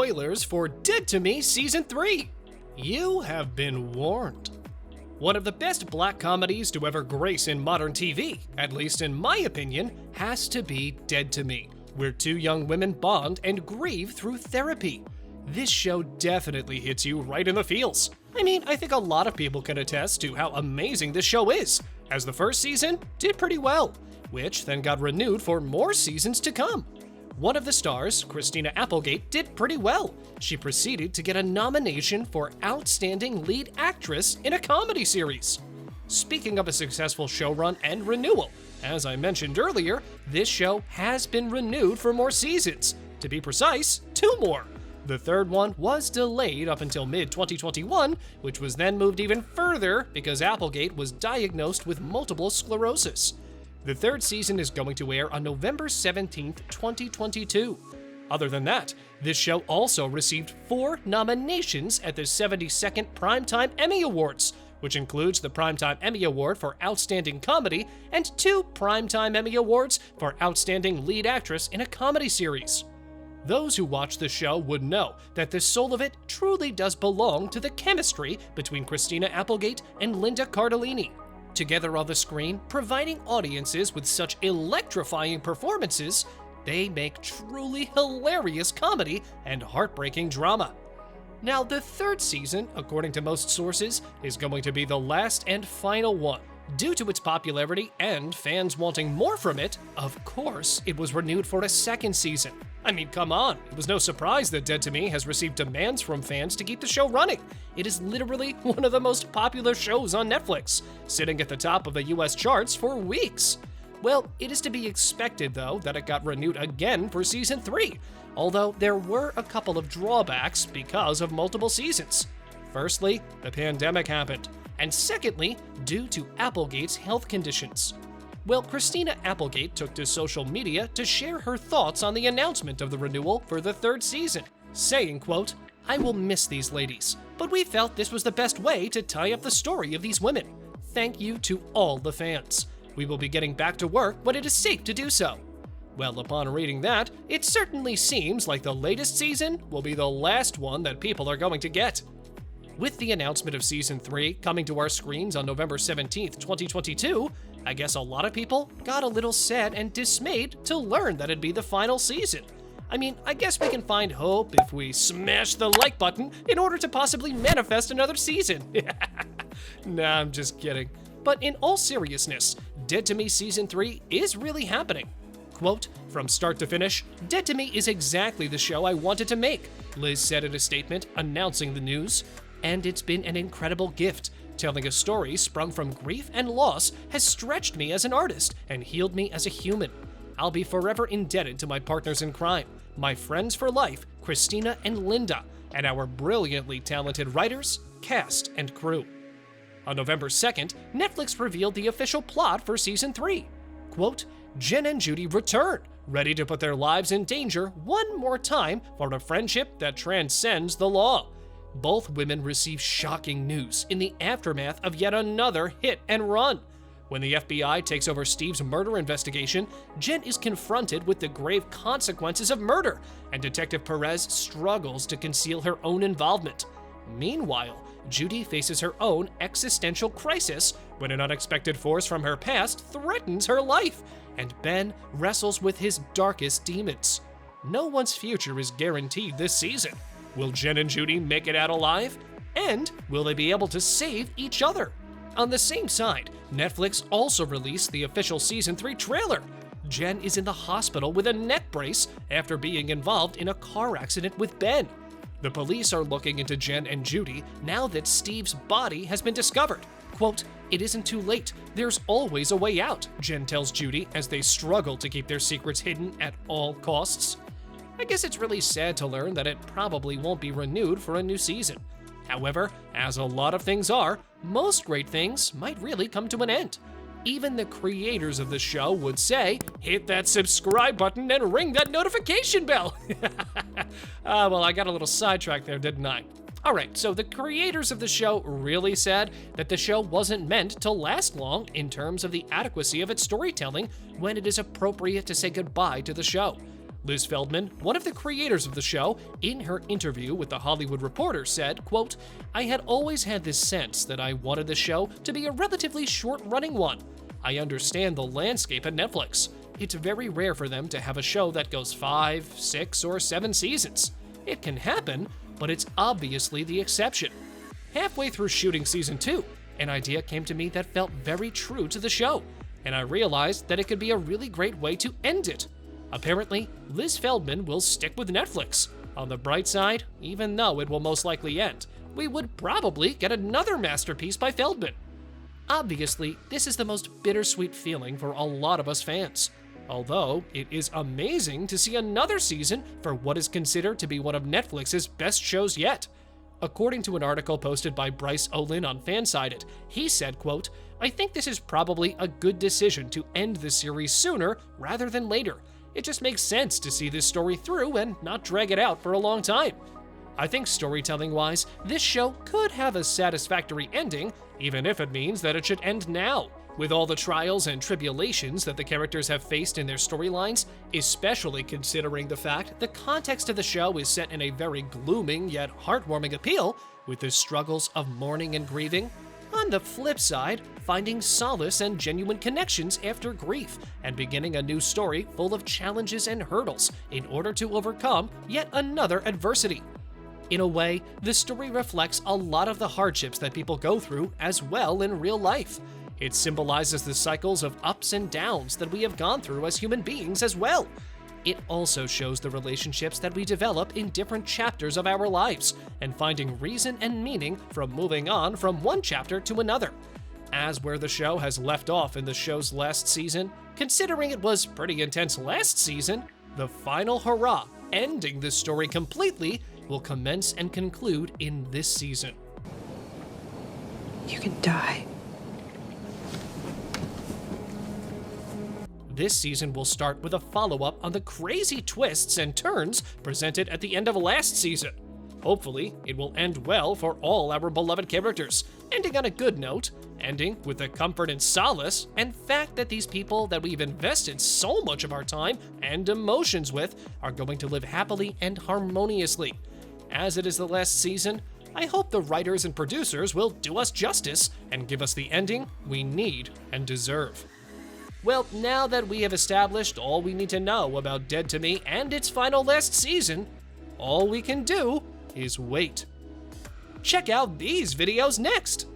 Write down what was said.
spoilers for Dead to Me Season 3. You have been warned. One of the best black comedies to ever grace in modern TV, at least in my opinion, has to be Dead to Me, where two young women bond and grieve through therapy. This show definitely hits you right in the feels. I mean, I think a lot of people can attest to how amazing this show is, as the first season did pretty well, which then got renewed for more seasons to come. One of the stars, Christina Applegate, did pretty well. She proceeded to get a nomination for Outstanding Lead Actress in a Comedy Series. Speaking of a successful show run and renewal, as I mentioned earlier, this show has been renewed for more seasons. To be precise, 2 more. The third one was delayed up until mid-2021, which was then moved even further because Applegate was diagnosed with multiple sclerosis. The third season is going to air on November 17th, 2022. Other than that, this show also received 4 nominations at the 72nd Primetime Emmy Awards, which includes the Primetime Emmy Award for Outstanding Comedy and 2 Primetime Emmy Awards for Outstanding Lead Actress in a Comedy Series. Those who watch the show would know that the soul of it truly does belong to the chemistry between Christina Applegate and Linda Cardellini. Together on the screen, providing audiences with such electrifying performances, they make truly hilarious comedy and heartbreaking drama. Now, the third season, according to most sources, is going to be the last and final one. Due to its popularity and fans wanting more from it, of course, it was renewed for a second season. I mean, come on, it was no surprise that Dead to Me has received demands from fans to keep the show running. It is literally one of the most popular shows on Netflix, sitting at the top of the US charts for weeks. Well, it is to be expected, though, that it got renewed again for Season 3, although there were a couple of drawbacks because of multiple seasons. Firstly, the pandemic happened, and secondly, due to Applegate's health conditions. Well, Christina Applegate took to social media to share her thoughts on the announcement of the renewal for the third season, saying, quote, "I will miss these ladies, but we felt this was the best way to tie up the story of these women. Thank you to all the fans. We will be getting back to work when it is safe to do so." Well, upon reading that, it certainly seems like the latest season will be the last one that people are going to get. With the announcement of Season 3 coming to our screens on November 17th, 2022, I guess a lot of people got a little sad and dismayed to learn that it'd be the final season. I mean, I guess we can find hope if we smash the like button in order to possibly manifest another season. Nah, I'm just kidding. But in all seriousness, Dead to Me Season 3 is really happening. Quote, "From start to finish, Dead to Me is exactly the show I wanted to make," Liz said in a statement announcing the news. "And it's been an incredible gift. Telling a story sprung from grief and loss has stretched me as an artist and healed me as a human. I'll be forever indebted to my partners in crime, my friends for life, Christina and Linda, and our brilliantly talented writers, cast, and crew." On November 2nd, Netflix revealed the official plot for Season 3. Quote, "Jen and Judy return, ready to put their lives in danger one more time for a friendship that transcends the law. Both women receive shocking news in the aftermath of yet another hit and run. When the FBI takes over Steve's murder investigation, Jen is confronted with the grave consequences of murder, and Detective Perez struggles to conceal her own involvement. Meanwhile, Judy faces her own existential crisis when an unexpected force from her past threatens her life, and Ben wrestles with his darkest demons. No one's future is guaranteed this season. Will Jen and Judy make it out alive? And will they be able to save each other?" On the same side, Netflix also released the official Season 3 trailer. Jen is in the hospital with a neck brace after being involved in a car accident with Ben. The police are looking into Jen and Judy now that Steve's body has been discovered. Quote, "It isn't too late. There's always a way out," Jen tells Judy as they struggle to keep their secrets hidden at all costs. I guess it's really sad to learn that it probably won't be renewed for a new season. However, as a lot of things are, most great things might really come to an end. Even the creators of the show would say, "Hit that subscribe button and ring that notification bell." Well, I got a little sidetracked there, didn't I? Alright, so the creators of the show really said that the show wasn't meant to last long in terms of the adequacy of its storytelling when it is appropriate to say goodbye to the show. Liz Feldman, one of the creators of the show, in her interview with The Hollywood Reporter said, quote, "I had always had this sense that I wanted the show to be a relatively short-running one. I understand the landscape at Netflix. It's very rare for them to have a show that goes 5, 6, or 7 seasons. It can happen, but it's obviously the exception. Halfway through shooting season 2, an idea came to me that felt very true to the show, and I realized that it could be a really great way to end it. Apparently, Liz Feldman will stick with Netflix. On the bright side, even though it will most likely end, we would probably get another masterpiece by Feldman." Obviously, this is the most bittersweet feeling for a lot of us fans. Although, it is amazing to see another season for what is considered to be one of Netflix's best shows yet. According to an article posted by Bryce Olin on Fansided, he said, quote, "I think this is probably a good decision to end the series sooner rather than later. It just makes sense to see this story through and not drag it out for a long time. I think storytelling-wise, this show could have a satisfactory ending, even if it means that it should end now. With all the trials and tribulations that the characters have faced in their storylines, especially considering the fact the context of the show is set in a very glooming yet heartwarming appeal, with the struggles of mourning and grieving. On the flip side, finding solace and genuine connections after grief, and beginning a new story full of challenges and hurdles in order to overcome yet another adversity. In a way, the story reflects a lot of the hardships that people go through as well in real life. It symbolizes the cycles of ups and downs that we have gone through as human beings as well. It also shows the relationships that we develop in different chapters of our lives, and finding reason and meaning from moving on from one chapter to another. As where the show has left off in the show's last season, considering it was pretty intense last season, the final hurrah, ending this story completely, will commence and conclude in this season. You can die. This season will start with a follow-up on the crazy twists and turns presented at the end of last season. Hopefully, it will end well for all our beloved characters, ending on a good note, ending with the comfort and solace and fact that these people that we've invested so much of our time and emotions with are going to live happily and harmoniously. As it is the last season, I hope the writers and producers will do us justice and give us the ending we need and deserve. Well, now that we have established all we need to know about Dead to Me and its final last season, all we can do is wait. Check out these videos next!